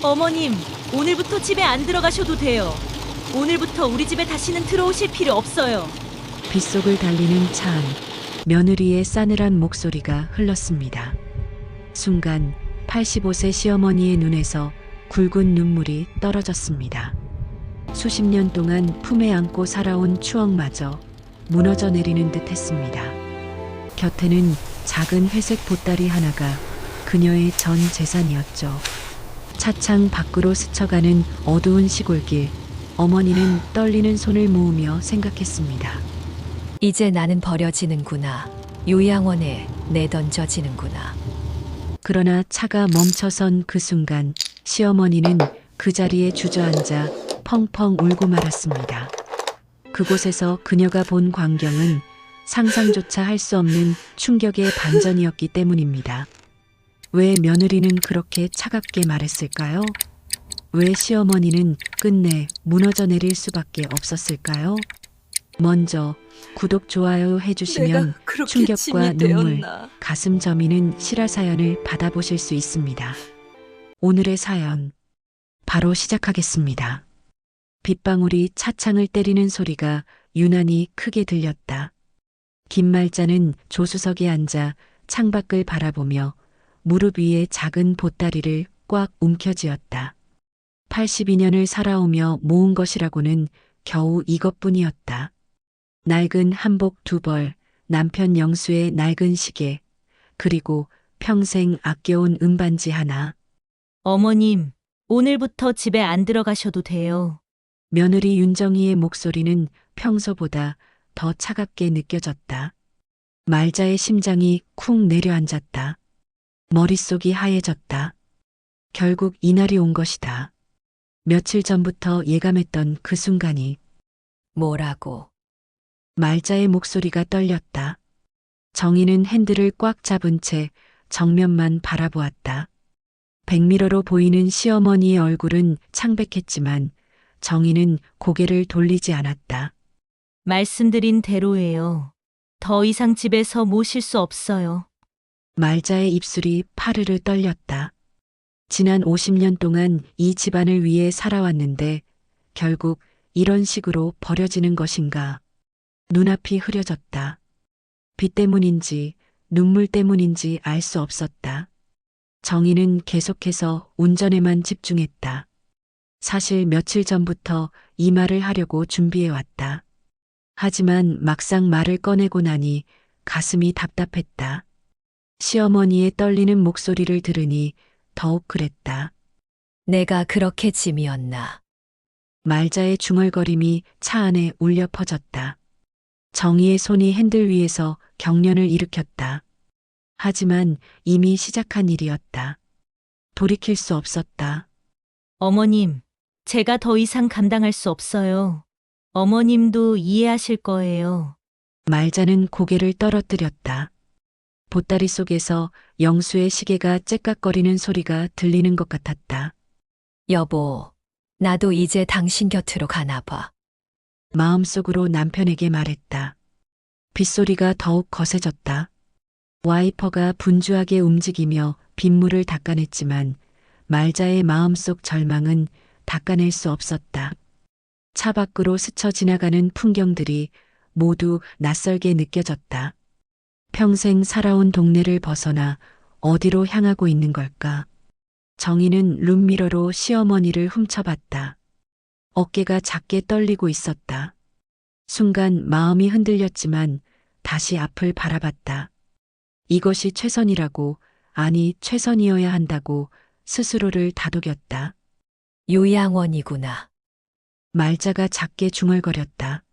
어머님, 오늘부터 집에 안 들어가셔도 돼요. 오늘부터 우리 집에 다시는 들어오실 필요 없어요. 빗속을 달리는 차 안, 며느리의 싸늘한 목소리가 흘렀습니다. 순간 85세 시어머니의 눈에서 굵은 눈물이 떨어졌습니다. 수십 년 동안 품에 안고 살아온 추억마저 무너져 내리는 듯 했습니다. 곁에는 작은 회색 보따리 하나가 그녀의 전 재산이었죠. 차창 밖으로 스쳐가는 어두운 시골길, 어머니는 떨리는 손을 모으며 생각했습니다. 이제 나는 버려지는구나. 요양원에 내던져지는구나. 그러나 차가 멈춰선 그 순간 시어머니는 그 자리에 주저앉아 펑펑 울고 말았습니다. 그곳에서 그녀가 본 광경은 상상조차 할 수 없는 충격의 반전이었기 때문입니다. 왜 며느리는 그렇게 차갑게 말했을까요? 왜 시어머니는 끝내 무너져 내릴 수밖에 없었을까요? 먼저 구독, 좋아요 해주시면 충격과 눈물, 가슴 저미는 실화 사연을 받아보실 수 있습니다. 오늘의 사연, 바로 시작하겠습니다. 빗방울이 차창을 때리는 소리가 유난히 크게 들렸다. 김말자는 조수석에 앉아 창밖을 바라보며 무릎 위에 작은 보따리를 꽉 움켜쥐었다. 82년을 살아오며 모은 것이라고는 겨우 이것뿐이었다. 낡은 한복 2벌, 남편 영수의 낡은 시계, 그리고 평생 아껴온 은반지 하나. 어머님, 오늘부터 집에 안 들어가셔도 돼요. 며느리 윤정이의 목소리는 평소보다 더 차갑게 느껴졌다. 말자의 심장이 쿵 내려앉았다. 머릿속이 하얘졌다. 결국 이날이 온 것이다. 며칠 전부터 예감했던 그 순간이. 뭐라고? 말자의 목소리가 떨렸다. 정희는 핸들을 꽉 잡은 채 정면만 바라보았다. 백미러로 보이는 시어머니의 얼굴은 창백했지만 정희는 고개를 돌리지 않았다. 말씀드린 대로예요. 더 이상 집에서 모실 수 없어요. 말자의 입술이 파르르 떨렸다. 지난 50년 동안 이 집안을 위해 살아왔는데 결국 이런 식으로 버려지는 것인가. 눈앞이 흐려졌다. 비 때문인지 눈물 때문인지 알 수 없었다. 정희는 계속해서 운전에만 집중했다. 사실 며칠 전부터 이 말을 하려고 준비해왔다. 하지만 막상 말을 꺼내고 나니 가슴이 답답했다. 시어머니의 떨리는 목소리를 들으니 더욱 그랬다. 내가 그렇게 짐이었나? 말자의 중얼거림이 차 안에 울려 퍼졌다. 정희의 손이 핸들 위에서 경련을 일으켰다. 하지만 이미 시작한 일이었다. 돌이킬 수 없었다. 어머님, 제가 더 이상 감당할 수 없어요. 어머님도 이해하실 거예요. 말자는 고개를 떨어뜨렸다. 보따리 속에서 영수의 시계가 째깍거리는 소리가 들리는 것 같았다. 여보, 나도 이제 당신 곁으로 가나 봐. 마음속으로 남편에게 말했다. 빗소리가 더욱 거세졌다. 와이퍼가 분주하게 움직이며 빗물을 닦아냈지만 말자의 마음속 절망은 닦아낼 수 없었다. 차 밖으로 스쳐 지나가는 풍경들이 모두 낯설게 느껴졌다. 평생 살아온 동네를 벗어나 어디로 향하고 있는 걸까? 정희는 룸미러로 시어머니를 훔쳐봤다. 어깨가 작게 떨리고 있었다. 순간 마음이 흔들렸지만 다시 앞을 바라봤다. 이것이 최선이라고, 아니 최선이어야 한다고 스스로를 다독였다. 요양원이구나. 말자가 작게 중얼거렸다.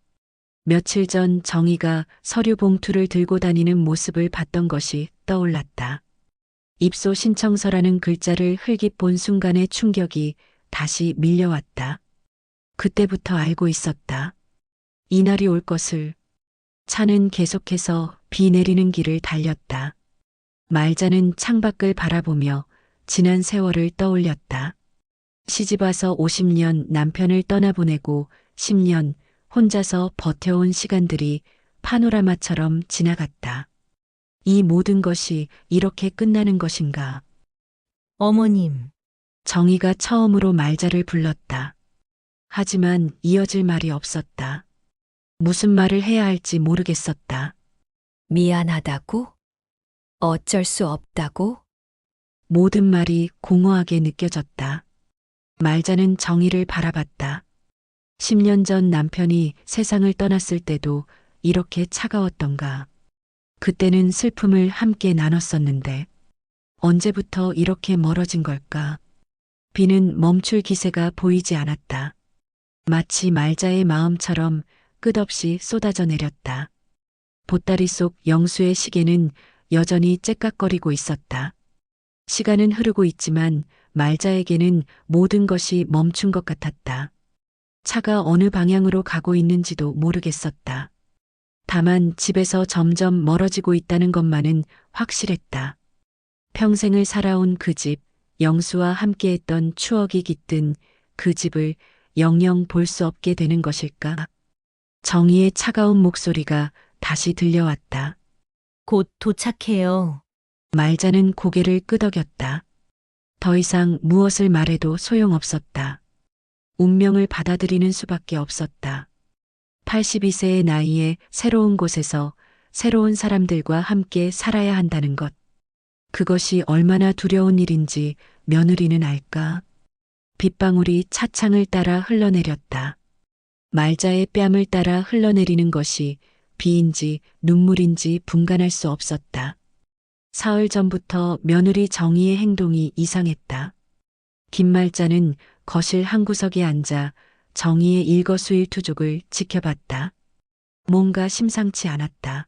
며칠 전 정희가 서류 봉투를 들고 다니는 모습을 봤던 것이 떠올랐다. 입소 신청서라는 글자를 흘깃 본 순간의 충격이 다시 밀려왔다. 그때부터 알고 있었다. 이날이 올 것을. 차는 계속해서 비 내리는 길을 달렸다. 말자는 창밖을 바라보며 지난 세월을 떠올렸다. 시집와서 50년 남편을 떠나보내고 10년 혼자서 버텨온 시간들이 파노라마처럼 지나갔다. 이 모든 것이 이렇게 끝나는 것인가? 어머님, 정희가 처음으로 말자를 불렀다. 하지만 이어질 말이 없었다. 무슨 말을 해야 할지 모르겠었다. 미안하다고? 어쩔 수 없다고? 모든 말이 공허하게 느껴졌다. 말자는 정희를 바라봤다. 10년 전 남편이 세상을 떠났을 때도 이렇게 차가웠던가. 그때는 슬픔을 함께 나눴었는데 언제부터 이렇게 멀어진 걸까? 비는 멈출 기세가 보이지 않았다. 마치 말자의 마음처럼 끝없이 쏟아져 내렸다. 보따리 속 영수의 시계는 여전히 째깍거리고 있었다. 시간은 흐르고 있지만 말자에게는 모든 것이 멈춘 것 같았다. 차가 어느 방향으로 가고 있는지도 모르겠었다. 다만 집에서 점점 멀어지고 있다는 것만은 확실했다. 평생을 살아온 그 집, 영수와 함께했던 추억이 깃든 그 집을 영영 볼 수 없게 되는 것일까? 정희의 차가운 목소리가 다시 들려왔다. 곧 도착해요. 말자는 고개를 끄덕였다. 더 이상 무엇을 말해도 소용없었다. 운명을 받아들이는 수밖에 없었다. 82세의 나이에 새로운 곳에서 새로운 사람들과 함께 살아야 한다는 것. 그것이 얼마나 두려운 일인지 며느리는 알까? 빗방울이 차창을 따라 흘러내렸다. 말자의 뺨을 따라 흘러내리는 것이 비인지 눈물인지 분간할 수 없었다. 사흘 전부터 며느리 정희의 행동이 이상했다. 김말자는 거실 한 구석에 앉아 정희의 일거수일투족을 지켜봤다. 뭔가 심상치 않았다.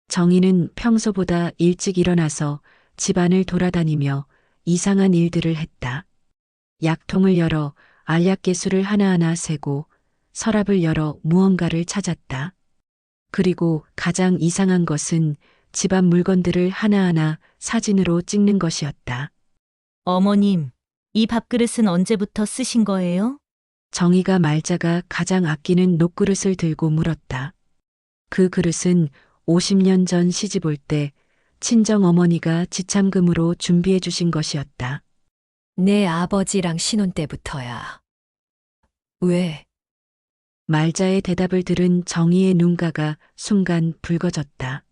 정희는 평소보다 일찍 일어나서 집안을 돌아다니며 이상한 일들을 했다. 약통을 열어 알약개수를 하나하나 세고 서랍을 열어 무언가를 찾았다. 그리고 가장 이상한 것은 집안 물건들을 하나하나 사진으로 찍는 것이었다. 어머님, 이 밥그릇은 언제부터 쓰신 거예요? 정희가 말자가 가장 아끼는 녹그릇을 들고 물었다. 그 그릇은 50년 전 시집 올 때 친정 어머니가 지참금으로 준비해 주신 것이었다. 내 아버지랑 신혼 때부터야. 왜? 말자의 대답을 들은 정희의 눈가가 순간 붉어졌다.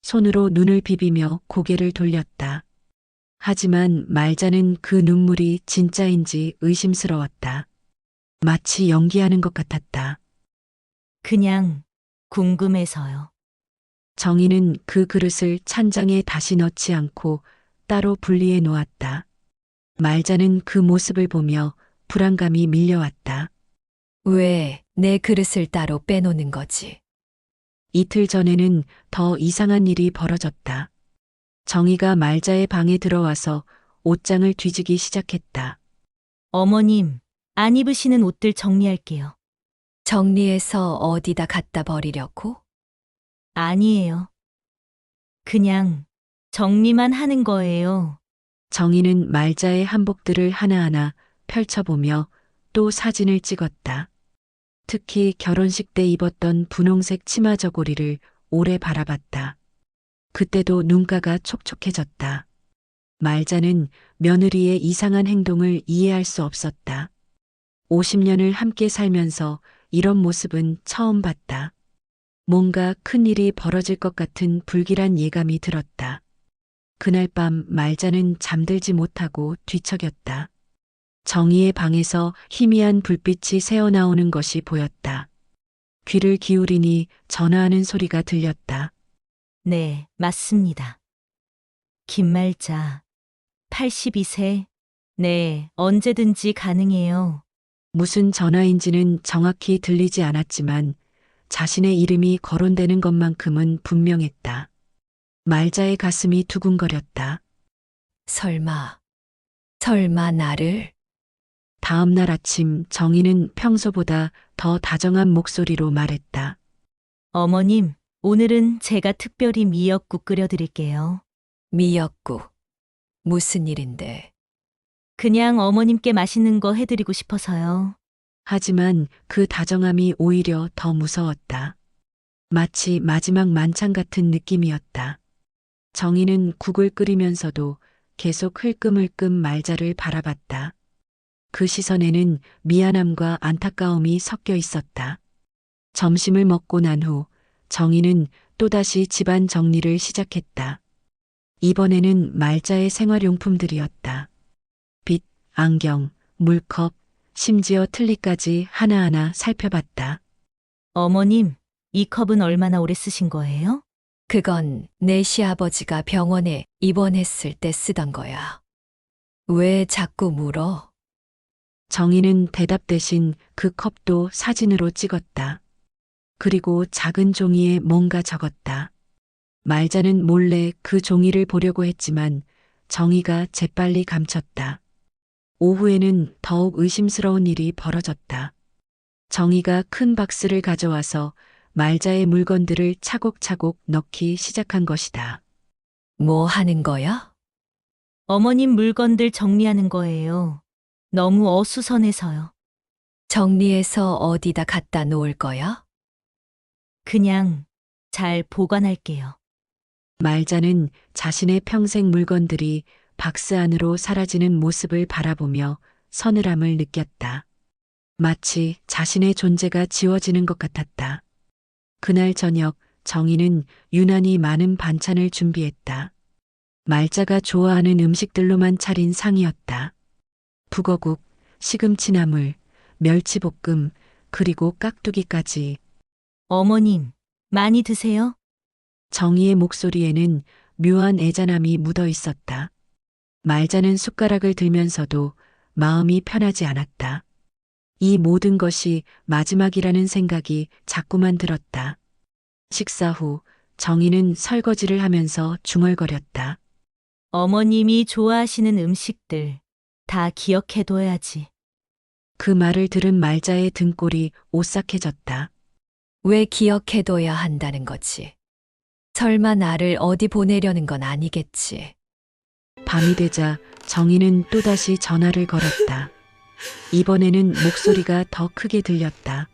손으로 눈을 비비며 고개를 돌렸다. 하지만 말자는 그 눈물이 진짜인지 의심스러웠다. 마치 연기하는 것 같았다. 그냥 궁금해서요. 정희는 그 그릇을 찬장에 다시 넣지 않고 따로 분리해 놓았다. 말자는 그 모습을 보며 불안감이 밀려왔다. 왜 내 그릇을 따로 빼놓는 거지? 이틀 전에는 더 이상한 일이 벌어졌다. 정희가 말자의 방에 들어와서 옷장을 뒤지기 시작했다. 어머님, 안 입으시는 옷들 정리할게요. 정리해서 어디다 갖다 버리려고? 아니에요. 그냥 정리만 하는 거예요. 정희는 말자의 한복들을 하나하나 펼쳐보며 또 사진을 찍었다. 특히 결혼식 때 입었던 분홍색 치마 저고리를 오래 바라봤다. 그때도 눈가가 촉촉해졌다. 말자는 며느리의 이상한 행동을 이해할 수 없었다. 50년을 함께 살면서 이런 모습은 처음 봤다. 뭔가 큰 일이 벌어질 것 같은 불길한 예감이 들었다. 그날 밤 말자는 잠들지 못하고 뒤척였다. 정희의 방에서 희미한 불빛이 새어나오는 것이 보였다. 귀를 기울이니 전화하는 소리가 들렸다. 네, 맞습니다. 김말자, 82세. 네, 언제든지 가능해요. 무슨 전화인지는 정확히 들리지 않았지만 자신의 이름이 거론되는 것만큼은 분명했다. 말자의 가슴이 두근거렸다. 설마 나를? 다음 날 아침 정희는 평소보다 더 다정한 목소리로 말했다. 어머님, 오늘은 제가 특별히 미역국 끓여드릴게요. 미역국. 무슨 일인데? 그냥 어머님께 맛있는 거 해드리고 싶어서요. 하지만 그 다정함이 오히려 더 무서웠다. 마치 마지막 만찬 같은 느낌이었다. 정희는 국을 끓이면서도 계속 흘끔흘끔 말자를 바라봤다. 그 시선에는 미안함과 안타까움이 섞여 있었다. 점심을 먹고 난 후 정희는 또다시 집안 정리를 시작했다. 이번에는 말자의 생활용품들이었다. 빗, 안경, 물컵, 심지어 틀니까지 하나하나 살펴봤다. 어머님, 이 컵은 얼마나 오래 쓰신 거예요? 그건 내 시아버지가 병원에 입원했을 때 쓰던 거야. 왜 자꾸 물어? 정희는 대답 대신 그 컵도 사진으로 찍었다. 그리고 작은 종이에 뭔가 적었다. 말자는 몰래 그 종이를 보려고 했지만 정희가 재빨리 감췄다. 오후에는 더욱 의심스러운 일이 벌어졌다. 정희가 큰 박스를 가져와서 말자의 물건들을 차곡차곡 넣기 시작한 것이다. 뭐 하는 거야? 어머님 물건들 정리하는 거예요. 너무 어수선해서요. 정리해서 어디다 갖다 놓을 거야? 그냥 잘 보관할게요. 말자는 자신의 평생 물건들이 박스 안으로 사라지는 모습을 바라보며 서늘함을 느꼈다. 마치 자신의 존재가 지워지는 것 같았다. 그날 저녁 정희는 유난히 많은 반찬을 준비했다. 말자가 좋아하는 음식들로만 차린 상이었다. 북어국, 시금치나물, 멸치볶음, 그리고 깍두기까지. 어머님, 많이 드세요? 정희의 목소리에는 묘한 애잔함이 묻어 있었다. 말자는 숟가락을 들면서도 마음이 편하지 않았다. 이 모든 것이 마지막이라는 생각이 자꾸만 들었다. 식사 후 정희는 설거지를 하면서 중얼거렸다. 어머님이 좋아하시는 음식들 다 기억해둬야지. 그 말을 들은 말자의 등골이 오싹해졌다. 왜 기억해둬야 한다는 거지? 설마 나를 어디 보내려는 건 아니겠지? 밤이 되자 정희는 또다시 전화를 걸었다. 이번에는 목소리가 더 크게 들렸다.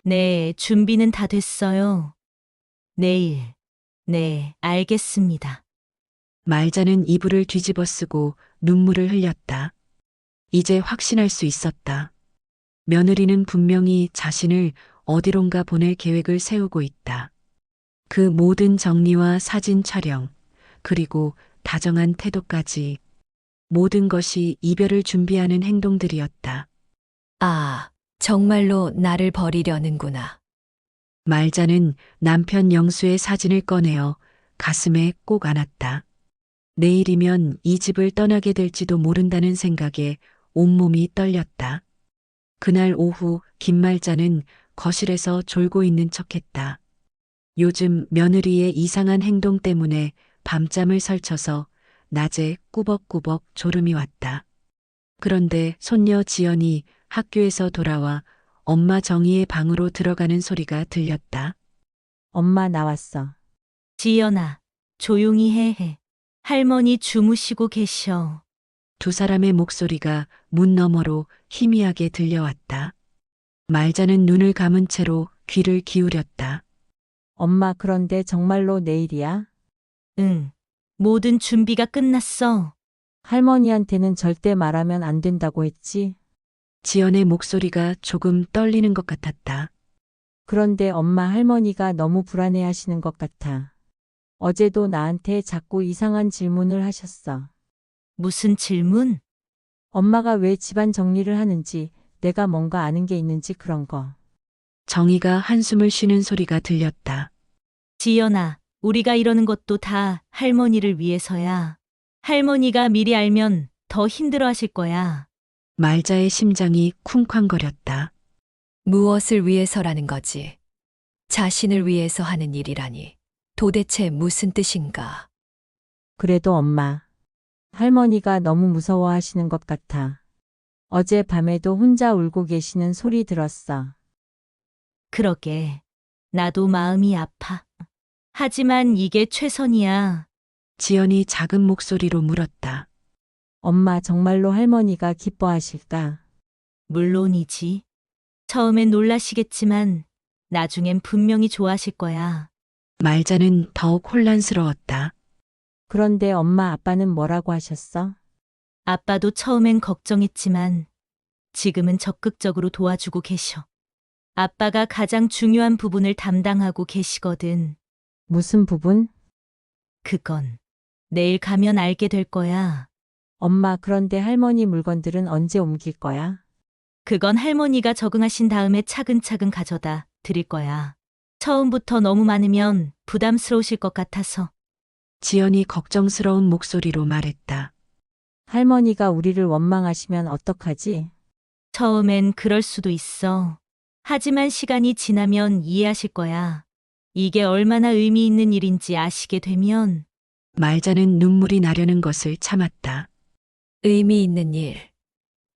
네, 준비는 다 됐어요. 내일. 네, 알겠습니다. 말자는 이불을 뒤집어 쓰고 눈물을 흘렸다. 이제 확신할 수 있었다. 며느리는 분명히 자신을 어디론가 보낼 계획을 세우고 있다. 그 모든 정리와 사진 촬영, 그리고 다정한 태도까지 모든 것이 이별을 준비하는 행동들이었다. 아, 정말로 나를 버리려는구나. 말자는 남편 영수의 사진을 꺼내어 가슴에 꼭 안았다. 내일이면 이 집을 떠나게 될지도 모른다는 생각에 온몸이 떨렸다. 그날 오후 김말자는 거실에서 졸고 있는 척했다. 요즘 며느리의 이상한 행동 때문에 밤잠을 설쳐서 낮에 꾸벅꾸벅 졸음이 왔다. 그런데 손녀 지연이 학교에서 돌아와 엄마 정희의 방으로 들어가는 소리가 들렸다. 엄마 나왔어. 지연아, 조용히 해. 할머니 주무시고 계셔. 두 사람의 목소리가 문 너머로 희미하게 들려왔다. 말자는 눈을 감은 채로 귀를 기울였다. 엄마 그런데 정말로 내일이야? 응, 모든 준비가 끝났어. 할머니한테는 절대 말하면 안 된다고 했지? 지연의 목소리가 조금 떨리는 것 같았다. 그런데 엄마 할머니가 너무 불안해 하시는 것 같아. 어제도 나한테 자꾸 이상한 질문을 하셨어. 무슨 질문? 엄마가 왜 집안 정리를 하는지, 내가 뭔가 아는 게 있는지 그런 거. 정희가 한숨을 쉬는 소리가 들렸다. 지연아, 우리가 이러는 것도 다 할머니를 위해서야. 할머니가 미리 알면 더 힘들어 하실 거야. 말자의 심장이 쿵쾅거렸다. 무엇을 위해서라는 거지? 자신을 위해서 하는 일이라니. 도대체 무슨 뜻인가? 그래도 엄마. 할머니가 너무 무서워하시는 것 같아. 어제 밤에도 혼자 울고 계시는 소리 들었어. 그러게. 나도 마음이 아파. 하지만 이게 최선이야. 지연이 작은 목소리로 물었다. 엄마 정말로 할머니가 기뻐하실까? 물론이지. 처음엔 놀라시겠지만 나중엔 분명히 좋아하실 거야. 말자는 더욱 혼란스러웠다. 그런데 엄마 아빠는 뭐라고 하셨어? 아빠도 처음엔 걱정했지만 지금은 적극적으로 도와주고 계셔. 아빠가 가장 중요한 부분을 담당하고 계시거든. 무슨 부분? 그건 내일 가면 알게 될 거야. 엄마, 그런데 할머니 물건들은 언제 옮길 거야? 그건 할머니가 적응하신 다음에 차근차근 가져다 드릴 거야. 처음부터 너무 많으면 부담스러우실 것 같아서. 지연이 걱정스러운 목소리로 말했다. 할머니가 우리를 원망하시면 어떡하지? 처음엔 그럴 수도 있어. 하지만 시간이 지나면 이해하실 거야. 이게 얼마나 의미 있는 일인지 아시게 되면 말자는 눈물이 나려는 것을 참았다. 의미 있는 일.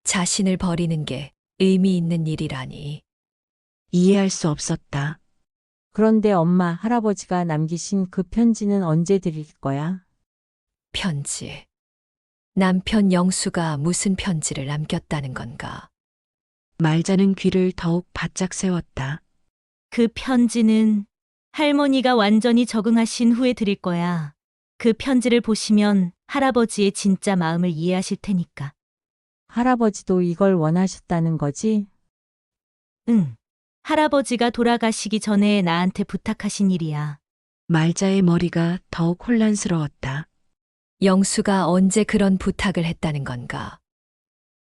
자신을 버리는 게 의미 있는 일이라니. 이해할 수 없었다. 그런데 엄마, 할아버지가 남기신 그 편지는 언제 드릴 거야? 편지. 남편 영수가 무슨 편지를 남겼다는 건가? 말자는 귀를 더욱 바짝 세웠다. 그 편지는 할머니가 완전히 적응하신 후에 드릴 거야. 그 편지를 보시면 할아버지의 진짜 마음을 이해하실 테니까. 할아버지도 이걸 원하셨다는 거지? 응. 할아버지가 돌아가시기 전에 나한테 부탁하신 일이야. 말자의 머리가 더욱 혼란스러웠다. 영수가 언제 그런 부탁을 했다는 건가?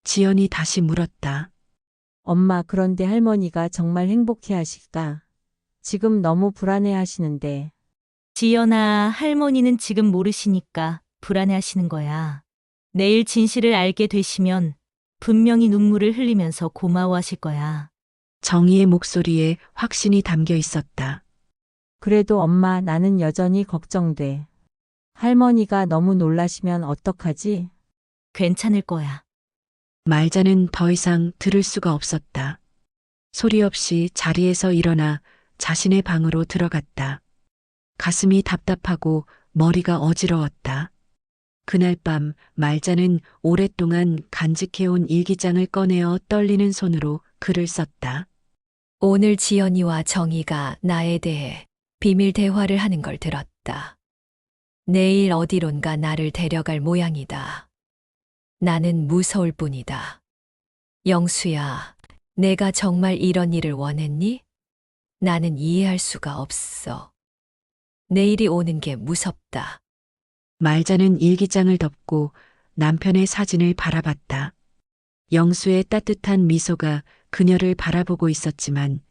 지연이 다시 물었다. 엄마, 그런데 할머니가 정말 행복해 하실까? 지금 너무 불안해 하시는데. 지연아, 할머니는 지금 모르시니까 불안해 하시는 거야. 내일 진실을 알게 되시면 분명히 눈물을 흘리면서 고마워하실 거야. 정희의 목소리에 확신이 담겨 있었다. 그래도 엄마, 나는 여전히 걱정돼. 할머니가 너무 놀라시면 어떡하지? 괜찮을 거야. 말자는 더 이상 들을 수가 없었다. 소리 없이 자리에서 일어나 자신의 방으로 들어갔다. 가슴이 답답하고 머리가 어지러웠다. 그날 밤 말자는 오랫동안 간직해온 일기장을 꺼내어 떨리는 손으로 글을 썼다. 오늘 지연이와 정희가 나에 대해 비밀 대화를 하는 걸 들었다. 내일 어디론가 나를 데려갈 모양이다. 나는 무서울 뿐이다. 영수야, 내가 정말 이런 일을 원했니? 나는 이해할 수가 없어. 내일이 오는 게 무섭다. 말자는 일기장을 덮고 남편의 사진을 바라봤다. 영수의 따뜻한 미소가 그녀를 바라보고 있었지만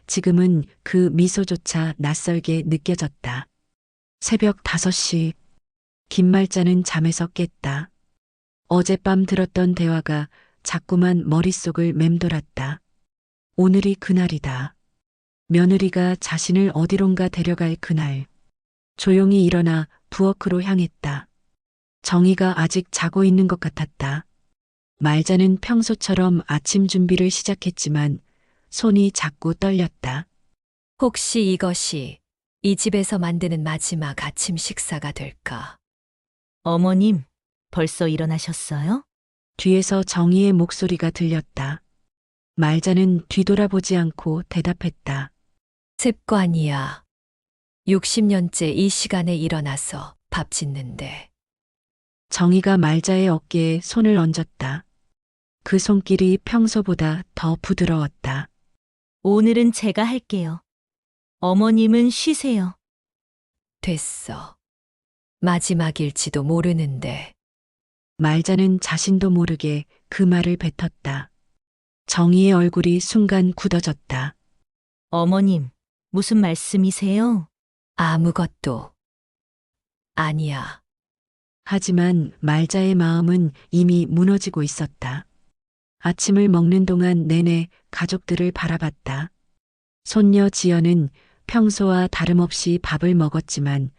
지금은 그 미소조차 낯설게 느껴졌다. 새벽 5시, 김말자는 잠에서 깼다. 어젯밤 들었던 대화가 자꾸만 머릿속을 맴돌았다. 오늘이 그날이다. 며느리가 자신을 어디론가 데려갈 그날. 조용히 일어나 부엌으로 향했다. 정희가 아직 자고 있는 것 같았다. 말자는 평소처럼 아침 준비를 시작했지만 손이 자꾸 떨렸다. 혹시 이것이 이 집에서 만드는 마지막 아침 식사가 될까? 어머님, 벌써 일어나셨어요? 뒤에서 정희의 목소리가 들렸다. 말자는 뒤돌아보지 않고 대답했다. 습관이야. 60년째 이 시간에 일어나서 밥 짓는데. 정희가 말자의 어깨에 손을 얹었다. 그 손길이 평소보다 더 부드러웠다. 오늘은 제가 할게요. 어머님은 쉬세요. 됐어. 마지막일지도 모르는데. 말자는 자신도 모르게 그 말을 뱉었다. 정희의 얼굴이 순간 굳어졌다. 어머님, 무슨 말씀이세요? 아무것도 아니야. 하지만 말자의 마음은 이미 무너지고 있었다. 아침을 먹는 동안 내내 가족들을 바라봤다. 손녀 지연은 평소와 다름없이 밥을 먹었지만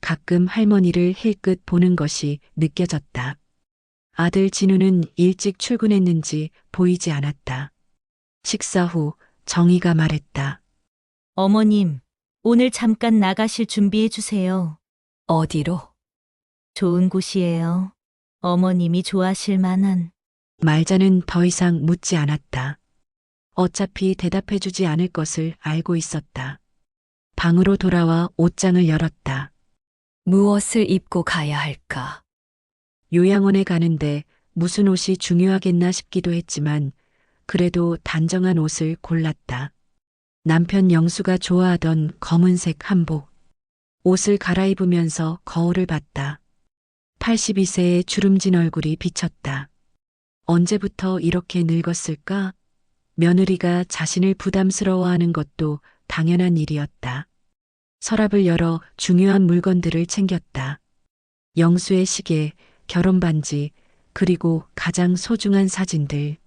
가끔 할머니를 힐끗 보는 것이 느껴졌다. 아들 진우는 일찍 출근했는지 보이지 않았다. 식사 후 정희가 말했다. 어머님, 오늘 잠깐 나가실 준비해 주세요. 어디로? 좋은 곳이에요. 어머님이 좋아하실 만한. 말자는 더 이상 묻지 않았다. 어차피 대답해주지 않을 것을 알고 있었다. 방으로 돌아와 옷장을 열었다. 무엇을 입고 가야 할까? 요양원에 가는데 무슨 옷이 중요하겠나 싶기도 했지만 그래도 단정한 옷을 골랐다. 남편 영수가 좋아하던 검은색 한복. 옷을 갈아입으면서 거울을 봤다. 82세의 주름진 얼굴이 비쳤다. 언제부터 이렇게 늙었을까? 며느리가 자신을 부담스러워하는 것도 당연한 일이었다. 서랍을 열어 중요한 물건들을 챙겼다. 영수의 시계, 결혼 반지, 그리고 가장 소중한 사진들.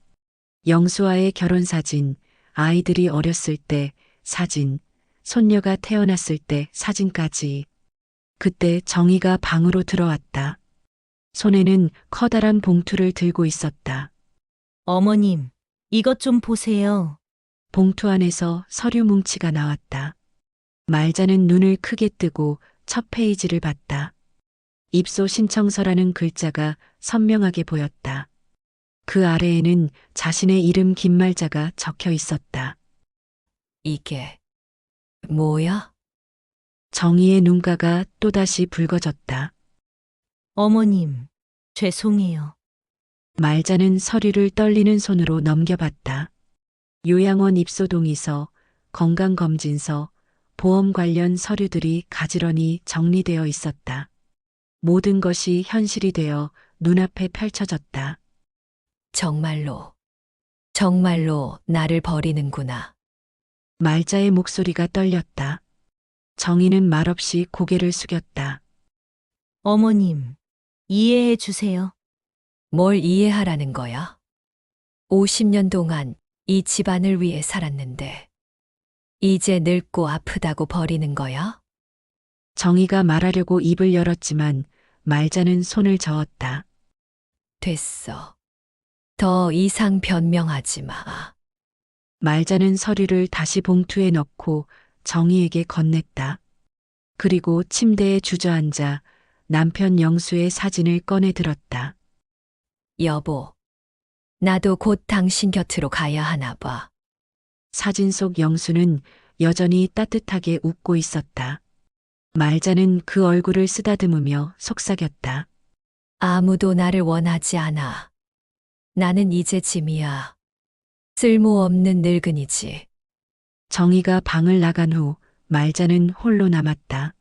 영수와의 결혼 사진, 아이들이 어렸을 때 사진, 손녀가 태어났을 때 사진까지. 그때 정희가 방으로 들어왔다. 손에는 커다란 봉투를 들고 있었다. 어머님, 이것 좀 보세요. 봉투 안에서 서류 뭉치가 나왔다. 말자는 눈을 크게 뜨고 첫 페이지를 봤다. 입소 신청서라는 글자가 선명하게 보였다. 그 아래에는 자신의 이름 긴말자가 적혀 있었다. 이게 뭐야? 정희의 눈가가 또다시 붉어졌다. 어머님, 죄송해요. 말자는 서류를 떨리는 손으로 넘겨봤다. 요양원 입소동의서, 건강검진서, 보험 관련 서류들이 가지런히 정리되어 있었다. 모든 것이 현실이 되어 눈앞에 펼쳐졌다. 정말로, 정말로 나를 버리는구나. 말자의 목소리가 떨렸다. 정희는 말없이 고개를 숙였다. 어머님, 이해해 주세요. 뭘 이해하라는 거야? 50년 동안 이 집안을 위해 살았는데, 이제 늙고 아프다고 버리는 거야? 정희가 말하려고 입을 열었지만 말자는 손을 저었다. 됐어. 더 이상 변명하지 마. 말자는 서류를 다시 봉투에 넣고 정희에게 건넸다. 그리고 침대에 주저앉아 남편 영수의 사진을 꺼내 들었다. 여보, 나도 곧 당신 곁으로 가야 하나 봐. 사진 속 영수는 여전히 따뜻하게 웃고 있었다. 말자는 그 얼굴을 쓰다듬으며 속삭였다. 아무도 나를 원하지 않아. 나는 이제 짐이야. 쓸모없는 늙은이지. 정희가 방을 나간 후 말자는 홀로 남았다.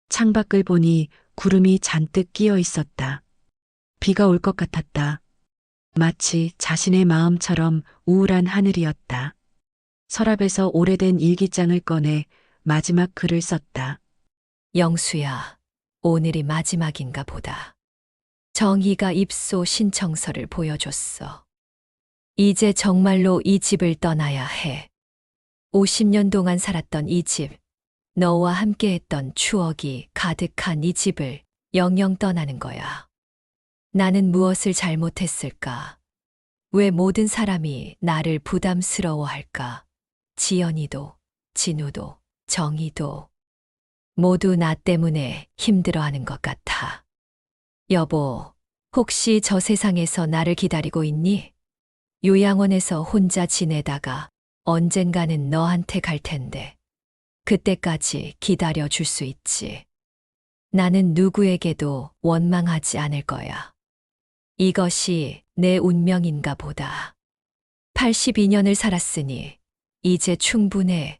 창밖을 보니 구름이 잔뜩 끼어 있었다. 비가 올 것 같았다. 마치 자신의 마음처럼 우울한 하늘이었다. 서랍에서 오래된 일기장을 꺼내 마지막 글을 썼다. 영수야, 오늘이 마지막인가 보다. 정희가 입소 신청서를 보여줬어. 이제 정말로 이 집을 떠나야 해. 50년 동안 살았던 이 집, 너와 함께했던 추억이 가득한 이 집을 영영 떠나는 거야. 나는 무엇을 잘못했을까? 왜 모든 사람이 나를 부담스러워할까? 지연이도, 진우도, 정희도 모두 나 때문에 힘들어하는 것 같아. 여보, 혹시 저 세상에서 나를 기다리고 있니? 요양원에서 혼자 지내다가 언젠가는 너한테 갈 텐데 그때까지 기다려 줄 수 있지. 나는 누구에게도 원망하지 않을 거야. 이것이 내 운명인가 보다. 82년을 살았으니 이제 충분해.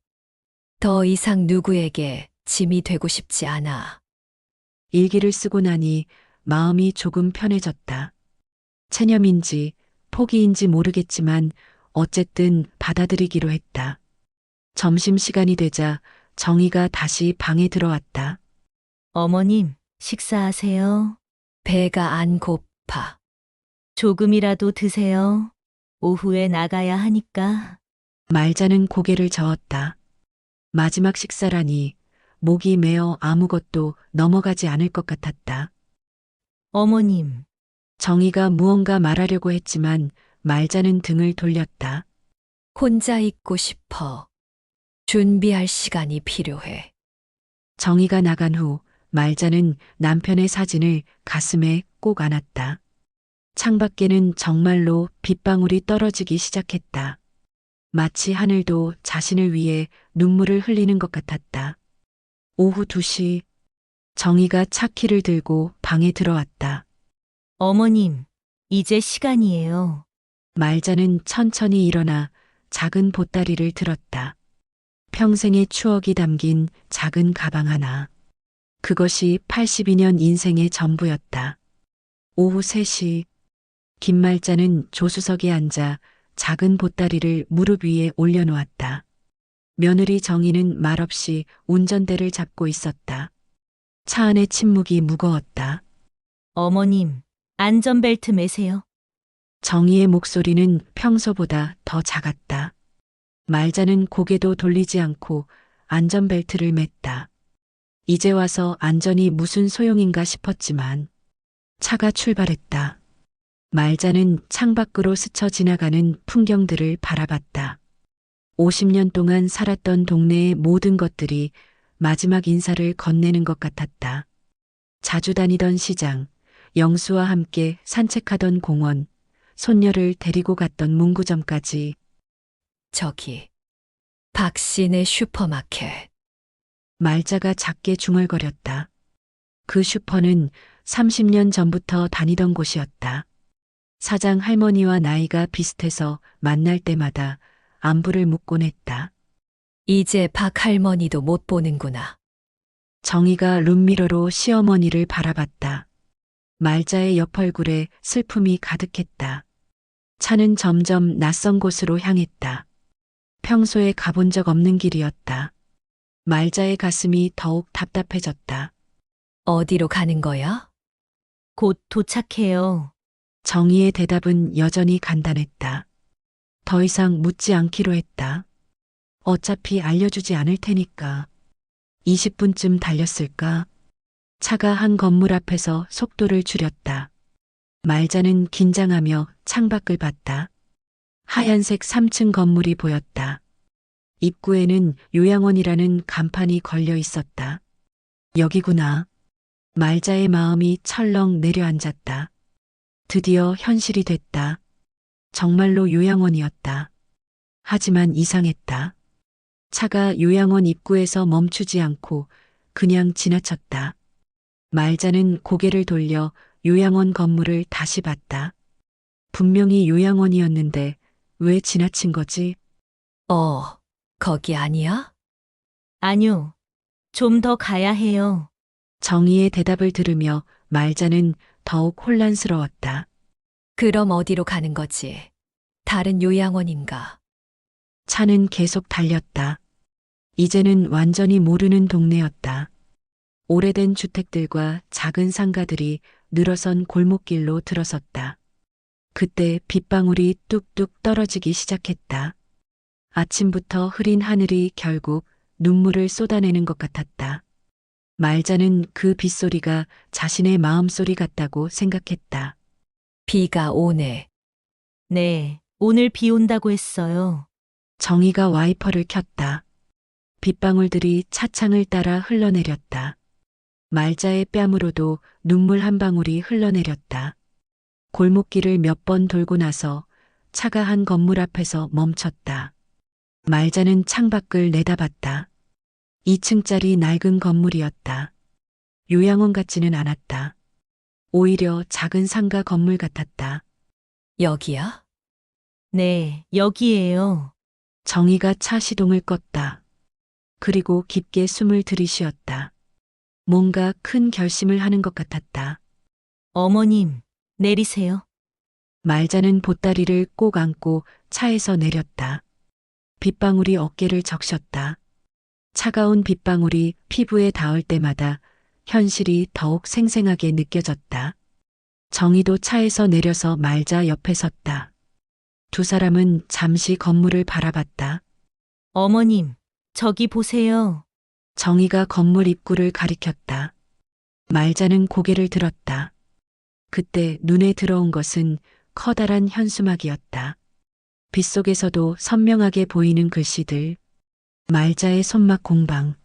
더 이상 누구에게 짐이 되고 싶지 않아. 일기를 쓰고 나니 마음이 조금 편해졌다. 체념인지 포기인지 모르겠지만 어쨌든 받아들이기로 했다. 점심시간이 되자 정희가 다시 방에 들어왔다. 어머님, 식사하세요. 배가 안 고파. 조금이라도 드세요. 오후에 나가야 하니까. 말자는 고개를 저었다. 마지막 식사라니 목이 메어 아무것도 넘어가지 않을 것 같았다. 어머님, 정희가 무언가 말하려고 했지만 말자는 등을 돌렸다. 혼자 있고 싶어. 준비할 시간이 필요해. 정희가 나간 후 말자는 남편의 사진을 가슴에 꼭 안았다. 창밖에는 정말로 빗방울이 떨어지기 시작했다. 마치 하늘도 자신을 위해 눈물을 흘리는 것 같았다. 오후 2시 정희가 차 키를 들고 방에 들어왔다. 어머님, 이제 시간이에요. 말자는 천천히 일어나 작은 보따리를 들었다. 평생의 추억이 담긴 작은 가방 하나. 그것이 82년 인생의 전부였다. 오후 3시, 김말자는 조수석에 앉아 작은 보따리를 무릎 위에 올려놓았다. 며느리 정희는 말없이 운전대를 잡고 있었다. 차 안의 침묵이 무거웠다. 어머님, 안전벨트 매세요. 정희의 목소리는 평소보다 더 작았다. 말자는 고개도 돌리지 않고 안전벨트를 맸다. 이제 와서 안전이 무슨 소용인가 싶었지만 차가 출발했다. 말자는 창밖으로 스쳐 지나가는 풍경들을 바라봤다. 50년 동안 살았던 동네의 모든 것들이 마지막 인사를 건네는 것 같았다. 자주 다니던 시장, 영수와 함께 산책하던 공원, 손녀를 데리고 갔던 문구점까지. 저기, 박신의 슈퍼마켓. 말자가 작게 중얼거렸다. 그 슈퍼는 30년 전부터 다니던 곳이었다. 사장 할머니와 나이가 비슷해서 만날 때마다 안부를 묻곤 했다. 이제 박 할머니도 못 보는구나. 정희가 룸미러로 시어머니를 바라봤다. 말자의 옆 얼굴에 슬픔이 가득했다. 차는 점점 낯선 곳으로 향했다. 평소에 가본 적 없는 길이었다. 말자의 가슴이 더욱 답답해졌다. 어디로 가는 거야? 곧 도착해요. 정희의 대답은 여전히 간단했다. 더 이상 묻지 않기로 했다. 어차피 알려주지 않을 테니까. 20분쯤 달렸을까? 차가 한 건물 앞에서 속도를 줄였다. 말자는 긴장하며 창밖을 봤다. 하얀색 3층 건물이 보였다. 입구에는 요양원이라는 간판이 걸려 있었다. 여기구나. 말자의 마음이 철렁 내려앉았다. 드디어 현실이 됐다. 정말로 요양원이었다. 하지만 이상했다. 차가 요양원 입구에서 멈추지 않고 그냥 지나쳤다. 말자는 고개를 돌려 요양원 건물을 다시 봤다. 분명히 요양원이었는데 왜 지나친 거지? 거기 아니야? 아니요. 좀 더 가야 해요. 정희의 대답을 들으며 말자는 더욱 혼란스러웠다. 그럼 어디로 가는 거지? 다른 요양원인가? 차는 계속 달렸다. 이제는 완전히 모르는 동네였다. 오래된 주택들과 작은 상가들이 늘어선 골목길로 들어섰다. 그때 빗방울이 뚝뚝 떨어지기 시작했다. 아침부터 흐린 하늘이 결국 눈물을 쏟아내는 것 같았다. 말자는 그 빗소리가 자신의 마음소리 같다고 생각했다. 비가 오네. 네, 오늘 비 온다고 했어요. 정희가 와이퍼를 켰다. 빗방울들이 차창을 따라 흘러내렸다. 말자의 뺨으로도 눈물 한 방울이 흘러내렸다. 골목길을 몇 번 돌고 나서 차가 한 건물 앞에서 멈췄다. 말자는 창밖을 내다봤다. 2층짜리 낡은 건물이었다. 요양원 같지는 않았다. 오히려 작은 상가 건물 같았다. 여기야? 네, 여기에요. 정희가 차 시동을 껐다. 그리고 깊게 숨을 들이쉬었다. 뭔가 큰 결심을 하는 것 같았다. 어머님, 내리세요. 말자는 보따리를 꼭 안고 차에서 내렸다. 빗방울이 어깨를 적셨다. 차가운 빗방울이 피부에 닿을 때마다 현실이 더욱 생생하게 느껴졌다. 정희도 차에서 내려서 말자 옆에 섰다. 두 사람은 잠시 건물을 바라봤다. 어머님, 저기 보세요. 정희가 건물 입구를 가리켰다. 말자는 고개를 들었다. 그때 눈에 들어온 것은 커다란 현수막이었다. 빗속에서도 선명하게 보이는 글씨들. 말자의 손맛 공방.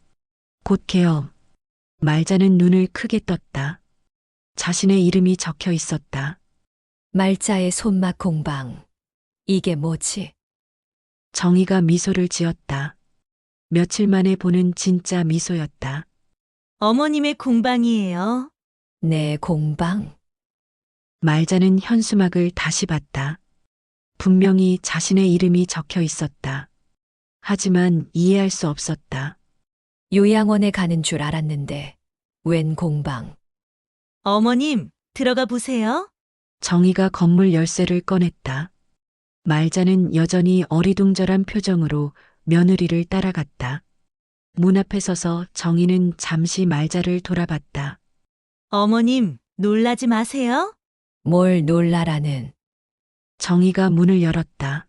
곧 개업. 말자는 눈을 크게 떴다. 자신의 이름이 적혀 있었다. 말자의 손맛 공방. 이게 뭐지? 정희가 미소를 지었다. 며칠 만에 보는 진짜 미소였다. 어머님의 공방이에요. 내 공방? 말자는 현수막을 다시 봤다. 분명히 자신의 이름이 적혀 있었다. 하지만 이해할 수 없었다. 요양원에 가는 줄 알았는데 웬 공방? 어머님, 들어가 보세요. 정희가 건물 열쇠를 꺼냈다. 말자는 여전히 어리둥절한 표정으로 며느리를 따라갔다. 문 앞에 서서 정희는 잠시 말자를 돌아봤다. 어머님, 놀라지 마세요. 뭘 놀라라는. 정희가 문을 열었다.